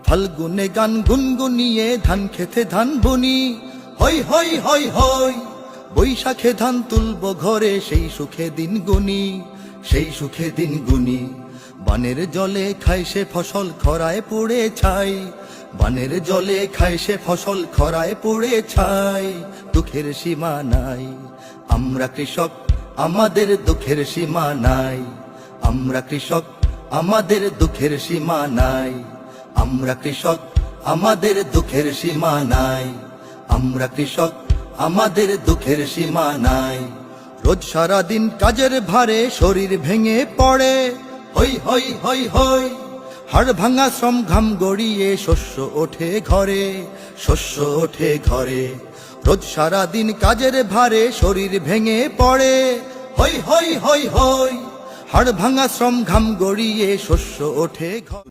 ফাল্গুনে গান গুনগুনিয়ে ধান খেতে ধান বুনি, হই হই হই হই। বৈশাখে ধান তুলব ঘরে, সেই সুখে দিন গুনি, সেই সুখে দিন গুনি। বানের জলে খায় সে ফসল, খরায় পড়ে ছাই। বানের জলে খায় সে ফসল, খরায় পড়ে ছাই। দুঃখের সীমা নাই, আমরা কৃষক, আমাদের দুঃখের সীমা নাই। আমরা কৃষক, আমাদের দুঃখের সীমা নাই। আমরা কৃষক, আমাদের দুঃখের সীমা নাই। আমরা কৃষক, আমাদের দুঃখের সীমা নাই। রোজ সারাদিন কাজের ভারে শরীর ভেঙে পড়ে, হই হই হই হই। হাড় ভাঙা শ্রম ঘাম গড়িয়ে শস্য ওঠে ঘরে, শস্য ওঠে ঘরে। রোজ সারাদিন কাজের ভারে শরীর ভেঙে পড়ে, হই হই হই হই। হাড় ভাঙা শ্রম ঘাম গড়িয়ে শস্য ওঠে ঘরে।